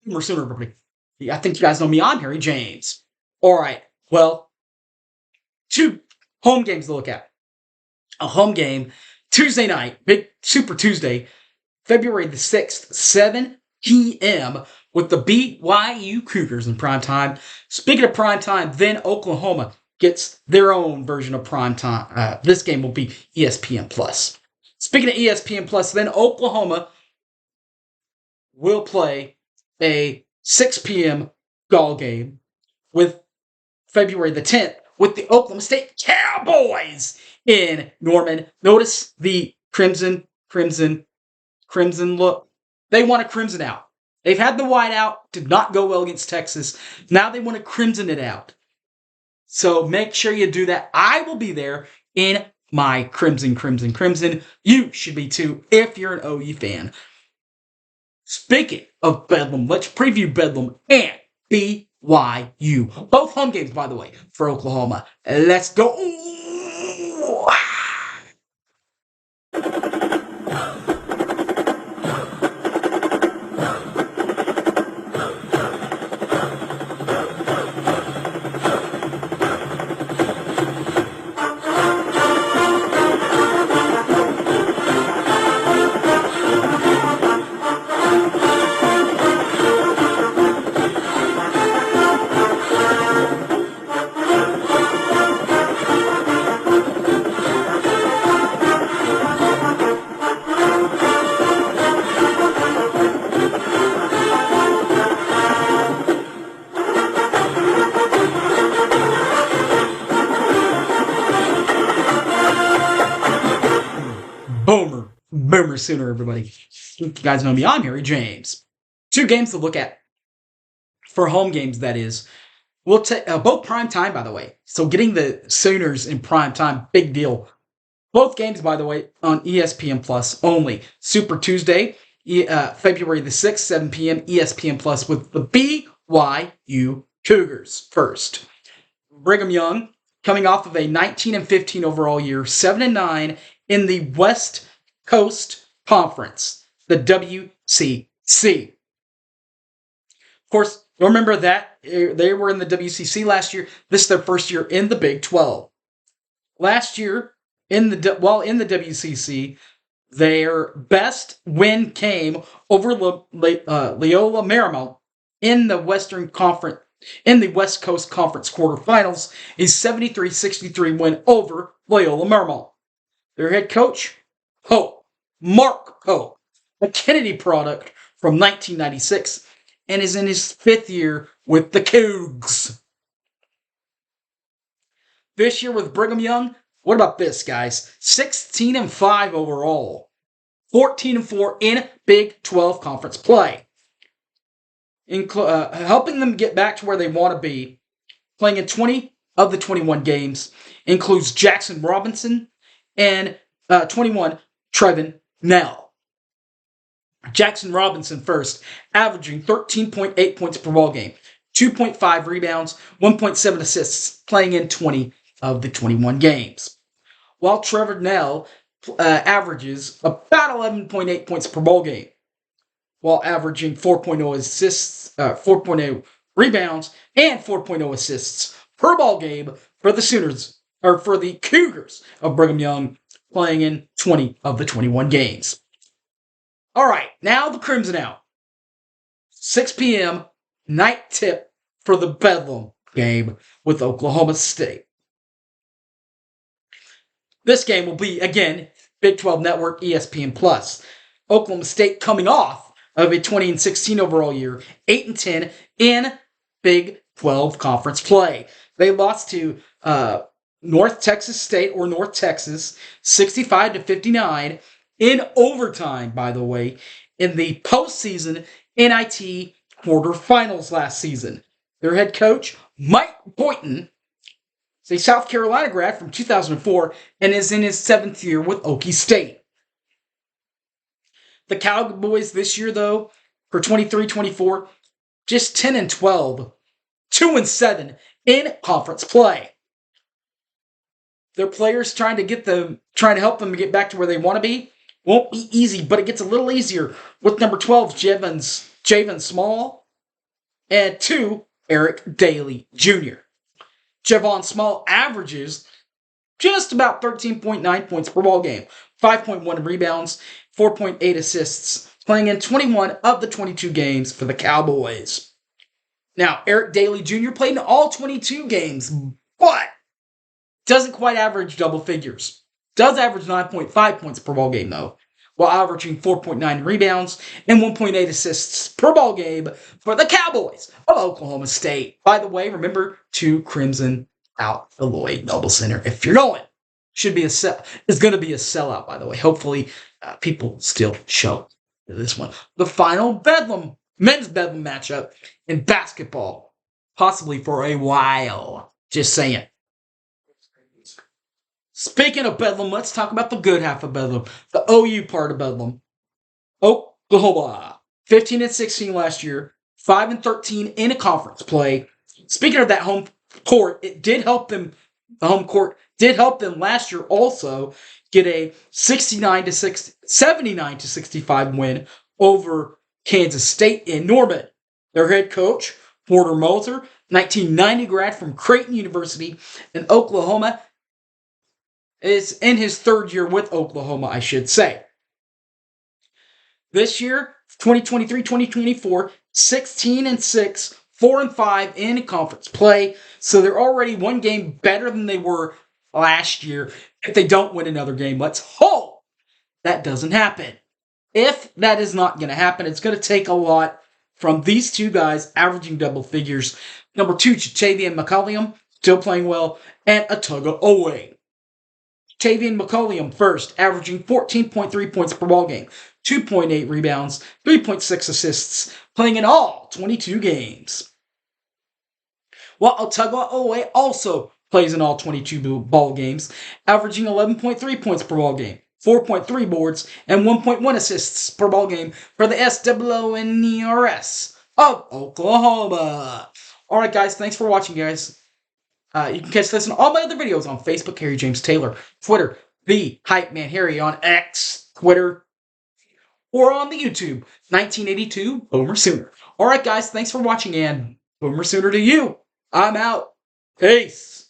More sooner, everybody. I think you guys know me. I'm Harry James. All right. Well, two home games to look at. A home game Tuesday night, big Super Tuesday, February the 6th, 7 p.m. with the BYU Cougars in prime time. Speaking of prime time, then Oklahoma gets their own version of prime time. This game will be ESPN Plus. Speaking of ESPN Plus, then Oklahoma will play a 6 p.m. Gall game with February the 10th with the Oklahoma State Cowboys in Norman. Notice the crimson look. They want to crimson out. They've had the white out, did not go well against Texas. Now they want to crimson it out. So make sure you do that. I will be there in my crimson. You should be too if you're an OU fan. Speaking of Bedlam, let's preview Bedlam and BYU. Both home games, by the way, for Oklahoma. Let's go. Boomer sooner, everybody. You guys know me. I'm Harry James. Two games to look at for home games, that is. We'll take both prime time, by the way. So getting the Sooners in prime time, big deal. Both games, by the way, on ESPN Plus only. Super Tuesday, February the 6th, 7 p.m. ESPN Plus with the BYU Cougars first. Brigham Young coming off of a 19-15 overall year, 7-9 in the West Coast Conference, the WCC. Of course, remember that they were in the WCC last year. This is their first year in the Big 12. Last year, in the WCC, their best win came over Loyola Marymount in the Western Conference, in the West Coast Conference quarterfinals, a 73-63 win over Loyola Marymount. Their head coach, Mark Pope, a Kennedy product from 1996, and is in his fifth year with the Cougs. This year with Brigham Young, what about this, guys? 16-5 overall, 14-4 in Big 12 conference play, helping them get back to where they want to be. Playing in 20 of the 21 games, includes Jackson Robinson and 21 Trevin Nell. Jackson Robinson first, averaging 13.8 points per ball game, 2.5 rebounds, 1.7 assists, playing in 20 of the 21 games. While Trevor Nell averages about 11.8 points per ball game, while averaging 4.0 assists, 4.0 rebounds, and 4.0 assists per ball game for the Sooners, or for the Cougars of Brigham Young, playing in 20 of the 21 games. All right, now the Crimson out. 6 p.m. night tip for the Bedlam game with Oklahoma State. This game will be, again, Big 12 Network, ESPN Plus. Oklahoma State coming off of a 20-16 overall year, 8-10 in Big 12 conference play. They lost to North Texas State, or North Texas, 65-59 in overtime, by the way, in the postseason NIT quarterfinals last season. Their head coach, Mike Boynton, is a South Carolina grad from 2004 and is in his 7th year with Okie State. The Cowboys this year, though, for 23-24, just 10-12, 2-7 in conference play. Their players trying to help them get back to where they want to be won't be easy, but it gets a little easier with number 12, Javen Small, and 2, Eric Daly Jr. Javon Small averages just about 13.9 points per ball game, 5.1 rebounds, 4.8 assists, playing in 21 of the 22 games for the Cowboys. Now, Eric Daly Jr. played in all 22 games, but doesn't quite average double figures. Does average 9.5 points per ball game, though, while averaging 4.9 rebounds and 1.8 assists per ball game for the Cowboys of Oklahoma State. By the way, remember to Crimson out the Lloyd Noble Center if you're going. Should be it's going to be a sellout, by the way. Hopefully, people still show to this one. The final men's Bedlam matchup in basketball, possibly for a while. Just saying. Speaking of Bedlam, let's talk about the good half of Bedlam, the OU part of Bedlam. Oklahoma, 15-16 last year, 5-13 in a conference play. Speaking of that home court, it did help them. The home court did help them last year also get a 79-65 win over Kansas State in Norman. Their head coach, Porter Moser, 1990 grad from Creighton University in Oklahoma, is in his third year with Oklahoma, I should say. This year, 2023-2024, 16-6, 4-5 in conference play. So they're already one game better than they were last year. If they don't win another game, let's hope that doesn't happen. If that is not going to happen, it's going to take a lot from these two guys averaging double figures. Number 2, Tavian McCollum, still playing well, and Atoga Owe. Tavian McCollum first, averaging 14.3 points per ball game, 2.8 rebounds, 3.6 assists, playing in all 22 games. While Atoga Owe also plays in all 22 ball games, averaging 11.3 points per ball game, 4.3 boards, and 1.1 assists per ball game for the SWNERS of Oklahoma. All right, guys, thanks for watching, guys. You can catch this and all my other videos on Facebook, Harry James Taylor, Twitter, The Hype Man Harry on X, Twitter, or on the YouTube, 1982 Boomer Sooner. All right, guys, thanks for watching, and Boomer Sooner to you. I'm out. Peace.